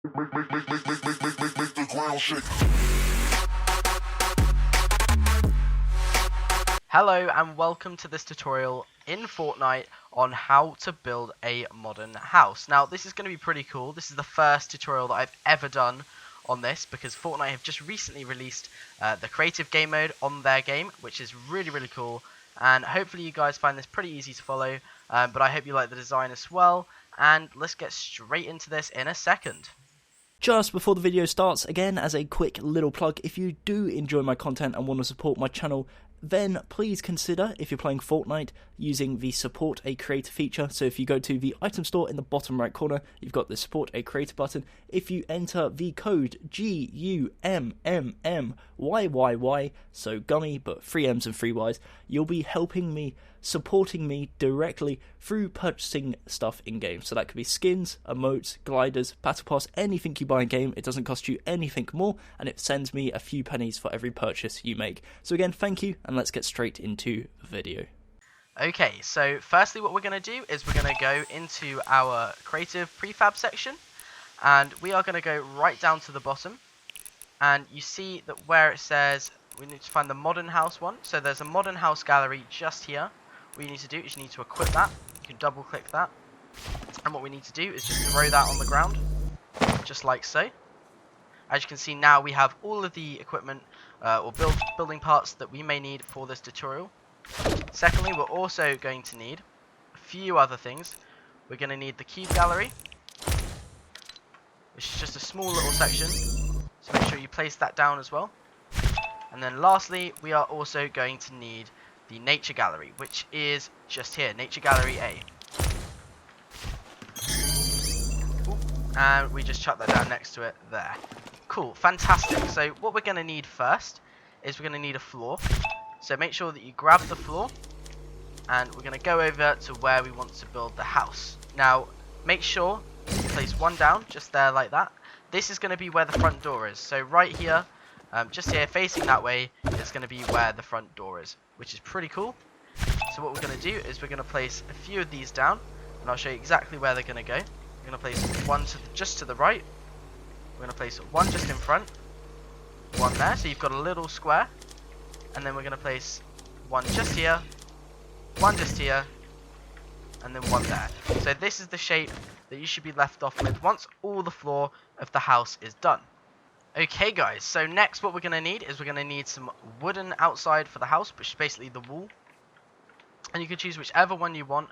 Make the ground shake. Hello and welcome to this tutorial in Fortnite on how to build a modern house. Now this is going to be pretty cool. This is the first tutorial that I've ever done on this because Fortnite have just recently released the creative game mode on their game, which is really cool, and hopefully you guys find this pretty easy to follow, but I hope you like the design as well, and let's get straight into this in a second. Just before the video starts, again, as a quick little plug, if you do enjoy my content and want to support my channel, then please consider, if you're playing Fortnite, using the Support a Creator feature. So if you go to the item store in the bottom right corner, you've got the Support a Creator button. If you enter the code GUMMMYYY, so Gummy, but 3 M's and 3 Y's, you'll be helping me, supporting me directly through purchasing stuff in-game. So that could be skins, emotes, gliders, battle pass, anything you buy in-game. It doesn't cost you anything more, and it sends me a few pennies for every purchase you make. So again, thank you, and let's get straight into the video. Okay, so firstly what we're going to do is we're going to go into our creative prefab section, and we are going to go right down to the bottom, and you see that where it says we need to find the modern house one. So there's a modern house gallery just here. What you need to do is you need to equip that. You can double click that, and what we need to do is just throw that on the ground, just like so. As you can see now, we have all of the equipment or building parts that we may need for this tutorial. Secondly, we're also going to need a few other things. We're going to need the cube gallery, which is just a small little section, so make sure you place that down as well. And then lastly, we are also going to need the nature gallery, which is just here, nature gallery A. Ooh, and we just chuck that down next to it there. Cool, fantastic. So what we're going to need first is we're going to need a floor. So make sure that you grab the floor, and we're going to go over to where we want to build the house. Now make sure you place one down just there like that. This is going to be where the front door is. So right here, just here facing that way, is going to be where the front door is, which is pretty cool. So what we're going to do is we're going to place a few of these down, and I'll show you exactly where they're going to go. We're going to place one just to the right. We're going to place one just in front, one there, so you've got a little square, and then we're going to place one just here, one just here, and then one there. So this is the shape that you should be left off with once all the floor of the house is done. Okay guys, so next what we're going to need is we're going to need some wooden outside for the house, which is basically the wall. And you can choose whichever one you want.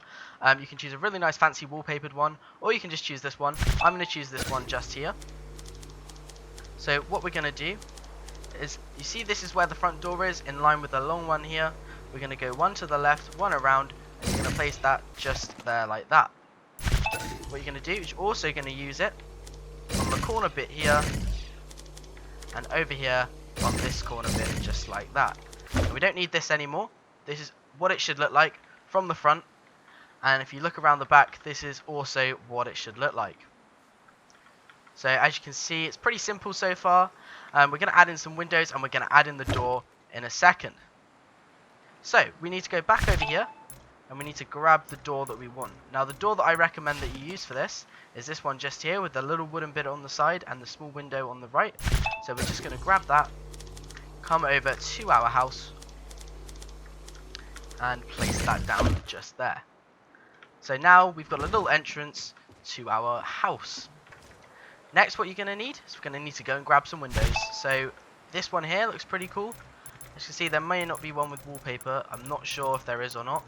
You can choose a really nice fancy wallpapered one, or you can just choose this one. I'm going to choose this one just here. So what we're going to do is, you see this is where the front door is, in line with the long one here. We're going to go one to the left, one around, and you're going to place that just there like that. What you're going to do is you're also going to use it on the corner bit here, and over here on this corner bit, just like that. And we don't need this anymore. This is what it should look like from the front, and if you look around the back, this is also what it should look like. So as you can see, it's pretty simple so far. We're going to add in some windows, and we're going to add in the door in a second. So we need to go back over here, and we need to grab the door that we want. Now the door that I recommend that you use for this is this one just here, with the little wooden bit on the side and the small window on the right. So we're just going to grab that, come over to our house, and place that down just there. So now we've got a little entrance to our house. Next, what you're going to need is we're going to need to go and grab some windows. So this one here looks pretty cool. As you can see, there may not be one with wallpaper. I'm not sure if there is or not.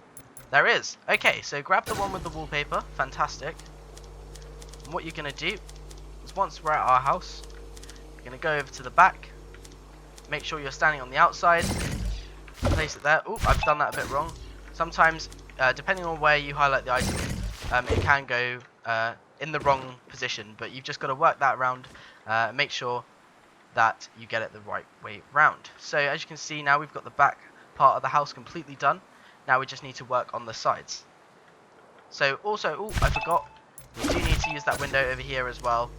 There is. Okay, so grab the one with the wallpaper. Fantastic. And what you're going to do is, once we're at our house, you're going to go over to the back. Make sure you're standing on the outside. Place it there. Oh, I've done that a bit wrong. Sometimes, depending on where you highlight the item, it can go in the wrong position, but you've just got to work that around, make sure that you get it the right way round. So as you can see, now we've got the back part of the house completely done. Now we just need to work on the sides. So also, oh, I forgot, we do need to use that window over here as well,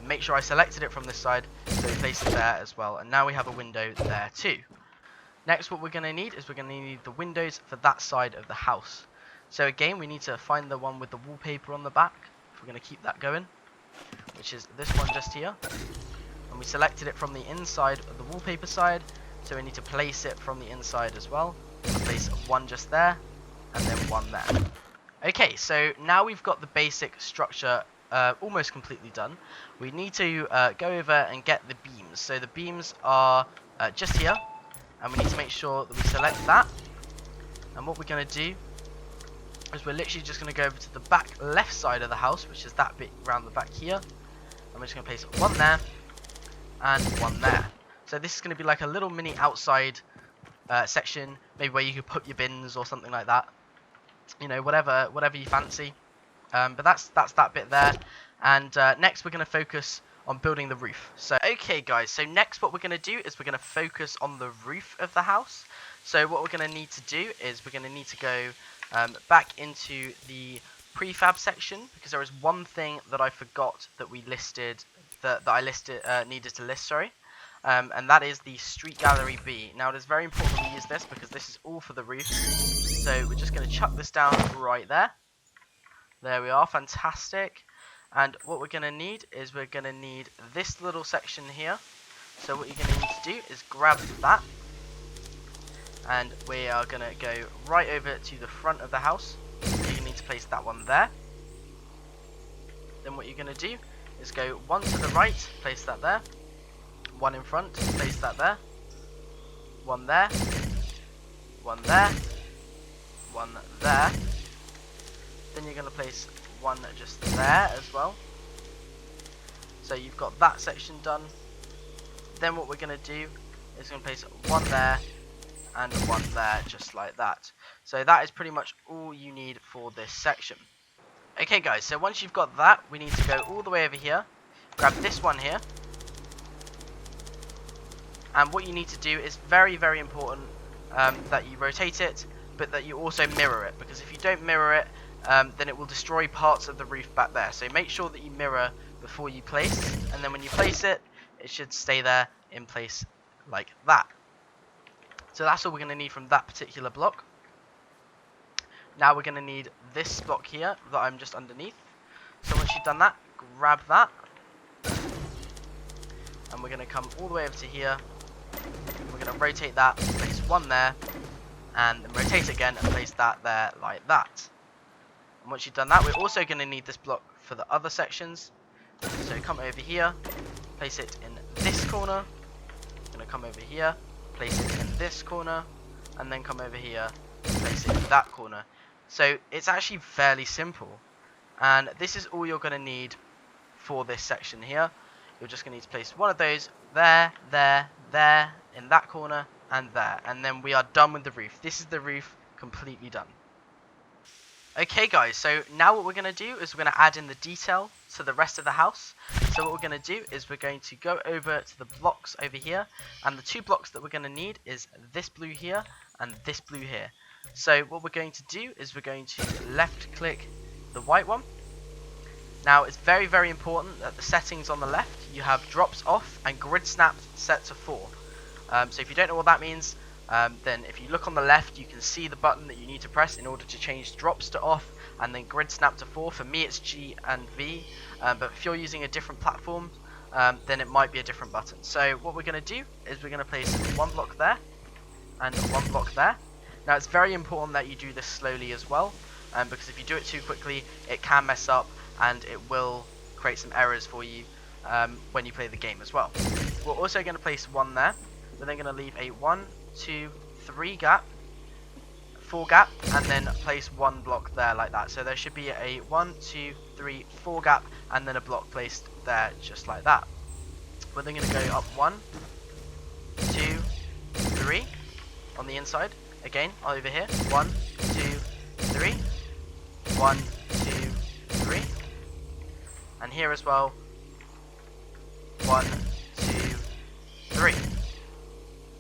and make sure I selected it from this side, so we place it there as well, and now we have a window there too. Next, what we're going to need is we're going to need the windows for that side of the house. So again, we need to find the one with the wallpaper on the back, if we're going to keep that going. which is this one just here. And we selected it from the inside of the wallpaper side, so we need to place it from the inside as well. Place one just there, and then one there. Okay, so now we've got the basic structure almost completely done. We need to go over and get the beams. So the beams are just here, and we need to make sure that we select that. And what we're going to do is we're literally just going to go over to the back left side of the house, which is that bit around the back here. And we're just going to place one there and one there. So this is going to be like a little mini outside section, maybe where you could put your bins or something like that. You know, whatever you fancy. But that's that bit there. And next we're going to focus on building the roof. So okay guys, so next what we're going to do is we're going to focus on the roof of the house. So what we're going to need to do is we're going to need to go back into the prefab section, because there is one thing that I forgot that we listed, that I listed needed to list, sorry. And that is the Street Gallery B. Now it is very important we use this because this is all for the roof. So we're just going to chuck this down right there. There we are, fantastic. And what we're going to need is we're going to need this little section here. So what you're going to need to do is grab that. And we are going to go right over to the front of the house. You need to place that one there. Then what you're going to do is go one to the right, place that there. One in front, place that there. One there. One there. One there. Then you're going to place one just there as well. So you've got that section done. Then what we're going to do is going to place one there and one there, just like that. So that is pretty much all you need for this section. Okay guys, so once you've got that, we need to go all the way over here, grab this one here, and what you need to do is very important that you rotate it, but that you also mirror it, because if you don't mirror it, then it will destroy parts of the roof back there. So make sure that you mirror before you place, and then when you place it, it should stay there in place like that. So that's all we're going to need from that particular block. Now we're going to need this block here that I'm just underneath. So once you've done that, grab that, and we're going to come all the way over to here. We're going to rotate that, place one there, and then rotate it again and place that there like that. And once you've done that, we're also going to need this block for the other sections. So come over here, place it in this corner. We're going to come over here, place it in this corner, and then come over here, place it in that corner. So it's actually fairly simple, and this is all you're going to need for this section here. You're just going to need to place one of those there, there, there, in that corner, and there, and then we are done with the roof. This is the roof completely done. Okay guys, so now what we're going to do is we're going to add in the detail to the rest of the house. So what we're going to do is we're going to go over to the blocks over here, and the two blocks that we're going to need is this blue here and this blue here. So what we're going to do is we're going to left click the white one. Now it's very important that the settings on the left, you have drops off and grid snap set to 4. So if you don't know what that means, then if you look on the left, you can see the button that you need to press in order to change drops to off and then grid snap to 4. For me it's G and V, but if you're using a different platform, then it might be a different button. So what we're going to do is we're going to place one block there and one block there. Now it's very important that you do this slowly as well, because if you do it too quickly, it can mess up and it will create some errors for you when you play the game as well. We're also going to place one there. We're then going to leave a 1, 2, 3 gap, 4 gap, and then place one block there like that. So there should be a 1, 2, 3, 4 gap, and then a block placed there just like that. We're then going to go up 1, 2, 3 on the inside. Again, over here, 1, 2, 3, 1, 2, 3, and here as well, 1, 2, 3.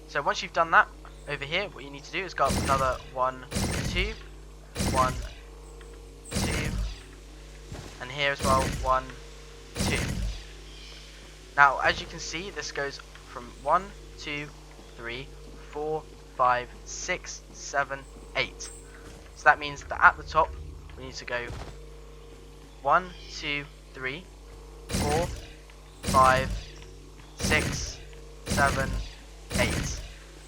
So once you've done that, over here, what you need to do is go up another 1, 2, 1, 2, and here as well, 1, 2. Now, as you can see, this goes from 1, 2, 3, 4, 5, 6, 7, 8. So that means that at the top, we need to go 1, 2, 3, 4, 5, 6, 7, 8.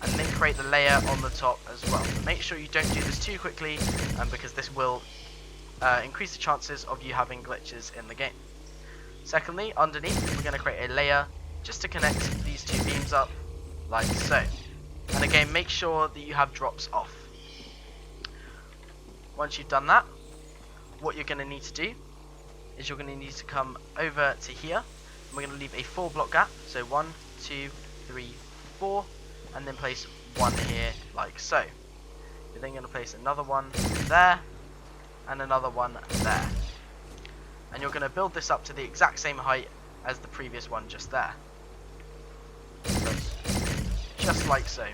And then create the layer on the top as well. But make sure you don't do this too quickly, because this will increase the chances of you having glitches in the game. Secondly, underneath, we're going to create a layer just to connect these two beams up, like so. And again, make sure that you have drops off. Once you've done that, what you're going to need to do is you're going to need to come over to here. And we're going to leave a 4 block gap. So 1, 2, 3, 4. And then place one here, like so. You're then going to place another one there. And another one there. And you're going to build this up to the exact same height as the previous one just there. So just like so.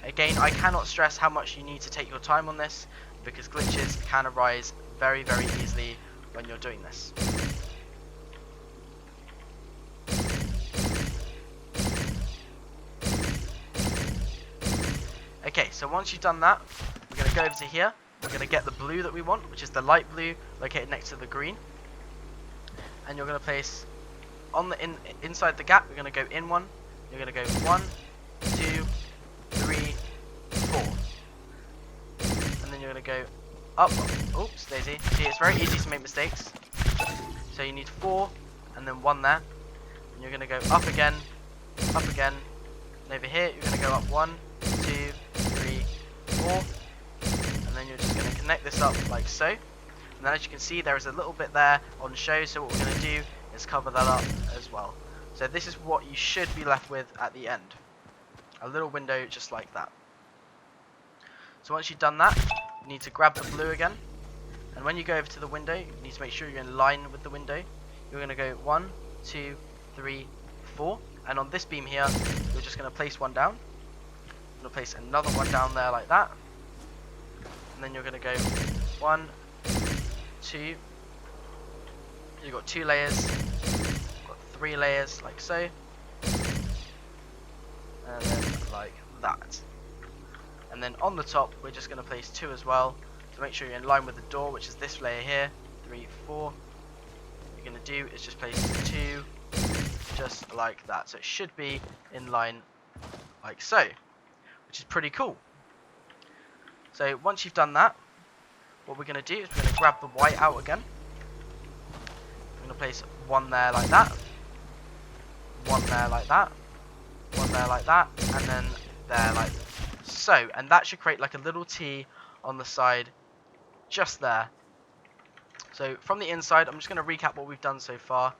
Again, I cannot stress how much you need to take your time on this, because glitches can arise very, very easily when you're doing this. Okay, so once you've done that, we're going to go over to here. We're going to get the blue that we want, which is the light blue located next to the green. And you're going to place on the inside the gap, you're going to go in one. You're going to go 1, 2, 3, 4. And then you're going to go up. Oops, daisy. See, it's very easy to make mistakes. So you need 4 and then 1 there. And you're going to go up again. And over here, you're going to go up 1, 2, 3, 4. And then you're just going to connect this up like so. And then as you can see, there is a little bit there on show. So what we're going to do is cover that up as well. So this is what you should be left with at the end. A little window just like that. So once you've done that, you need to grab the blue again. And when you go over to the window, you need to make sure you're in line with the window. You're going to go 1, 2, 3, 4. And on this beam here, you're just going to place one down. You're going to place another one down there like that. And then you're going to go 1, 2. You've got 2 layers. 3 layers like so, and then like that. And then on the top we're just going to place 2 as well to make sure you're in line with the door, which is this layer here. 3, 4. What you're going to do is just place 2 just like that, so it should be in line like so, which is pretty cool. So once you've done that, what we're going to do is we're going to grab the white out again. We're going to place 1 there like that, 1 there like that, 1 there like that, and then there like so. And that should create like a little T on the side just there. So from the inside, I'm just going to recap what we've done so far.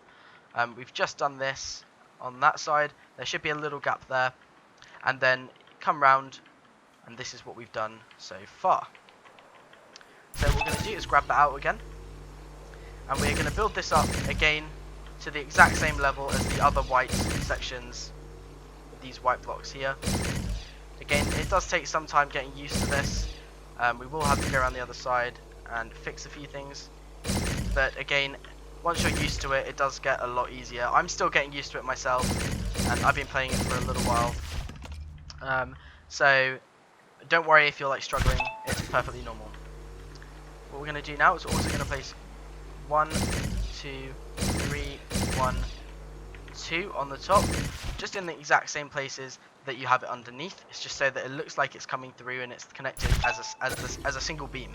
We've just done this on that side. There should be a little gap there, and then come round, and this is what we've done so far. So what we're going to do is grab that out again, and we're going to build this up again to the exact same level as the other white sections, these white blocks here. Again, it does take some time getting used to this. We will have to go around the other side and fix a few things, but again, once you're used to it, it does get a lot easier. I'm still getting used to it myself, and I've been playing it for a little while. So don't worry if you're like struggling, it's perfectly normal. What we're going to do now is we're also going to place 1, 2, 3, 1, 2 on the top, just in the exact same places that you have it underneath. It's just so that it looks like it's coming through and it's connected as a single beam.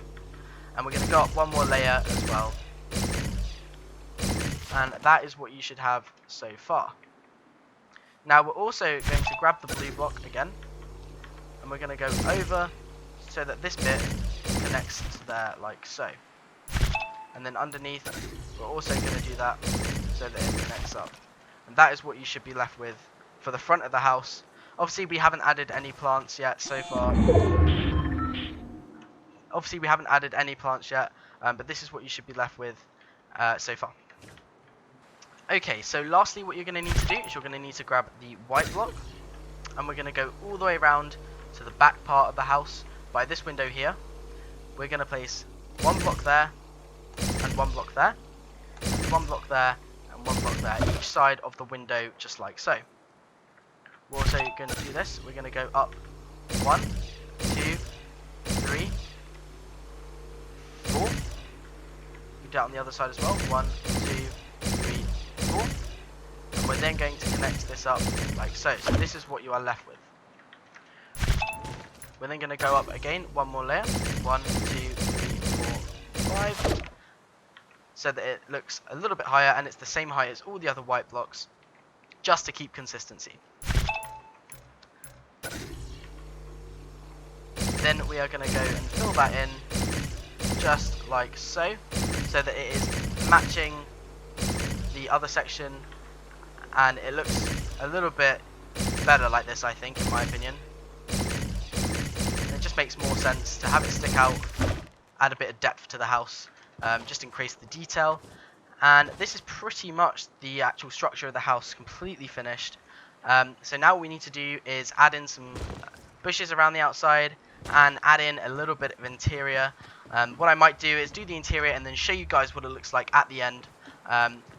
And we're going to go up 1 more layer as well. And that is what you should have so far. Now we're also going to grab the blue block again, and we're going to go over so that this bit connects to there like so. And then underneath, we're also going to do that so that it connects up. And that is what you should be left with for the front of the house. Obviously, we haven't added any plants yet so far. But this is what you should be left with so far. Okay, so lastly, what you're going to need to do is you're going to need to grab the white block, and we're going to go all the way around to the back part of the house by this window here. We're going to place 1 block there, and 1 block there, and 1 block there, and 1 block there, each side of the window, just like so. We're also going to do this. We're going to go up 1, 2, 3, 4. We do it on the other side as well. 1, 2, then going to connect this up like so. So this is what you are left with. We're then going to go up again, one more layer, 1, 2, 3, 4, 5, so that it looks a little bit higher and it's the same height as all the other white blocks, just to keep consistency. Then we are going to go and fill that in, just like so, so that it is matching the other section, and it looks a little bit better like this, I think, in my opinion. It just makes more sense to have it stick out, add a bit of depth to the house, just increase the detail. And this is pretty much the actual structure of the house completely finished. So now what we need to do is add in some bushes around the outside and add in a little bit of interior. What I might do is do the interior and then show you guys what it looks like at the end,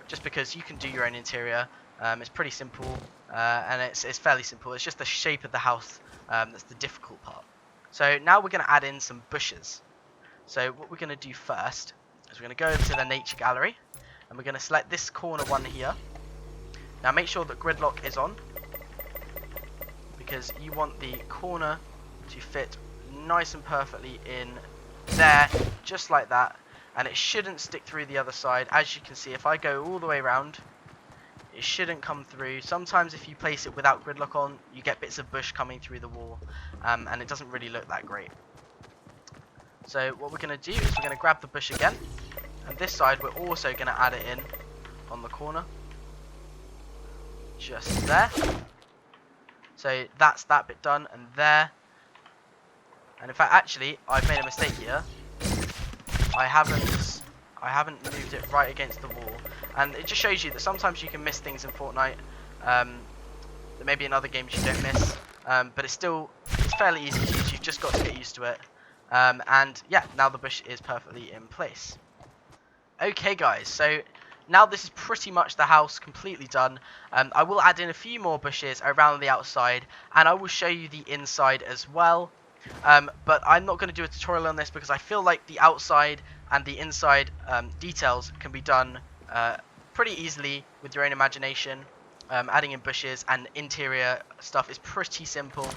just because you can do your own interior. It's pretty simple, and it's fairly simple. It's just the shape of the house that's the difficult part. So now we're going to add in some bushes. So what we're going to do first is we're going to go over to the nature gallery, and we're going to select this corner one here. Now make sure that gridlock is on, because you want the corner to fit nice and perfectly in there, just like that, and it shouldn't stick through the other side. As you can see, if I go all the way around, it shouldn't come through. Sometimes if you place it without gridlock on, you get bits of bush coming through the wall, and it doesn't really look that great. So what we're going to do is we're going to grab the bush again, and this side we're also going to add it in on the corner, just there. So that's that bit done, and there. And in fact, actually, I've made a mistake here. I haven't moved it right against the wall, and it just shows you that sometimes you can miss things in Fortnite. There may be in other games you don't miss, but it's fairly easy to use. You've just got to get used to it. And yeah, now the bush is perfectly in place. Okay, guys, so now this is pretty much the house completely done. I will add in a few more bushes around the outside, and I will show you the inside as well. But I'm not going to do a tutorial on this because I feel like the outside and the inside details can be done pretty easily with your own imagination. Adding in bushes and interior stuff is pretty simple.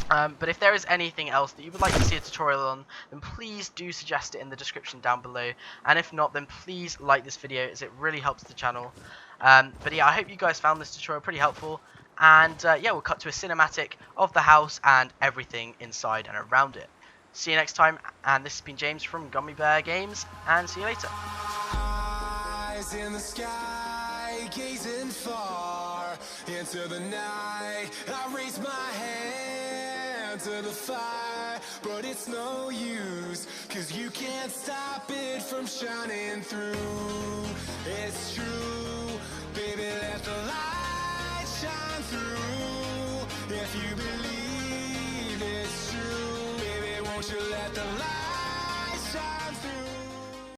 But if there is anything else that you would like to see a tutorial on, then please do suggest it in the description down below. And if not, then please like this video, as it really helps the channel. But yeah, I hope you guys found this tutorial pretty helpful. And yeah, we'll cut to a cinematic of the house and everything inside and around it. See you next time, and this has been James from Gummmyyy Games, and see you later. Eyes in the sky, gazing far into the night. I raise my hand to the fire, but it's no use, 'cause you can't stop it from shining through. It's true, baby, let the light shine through. If you believe it's true, baby, won't you let the light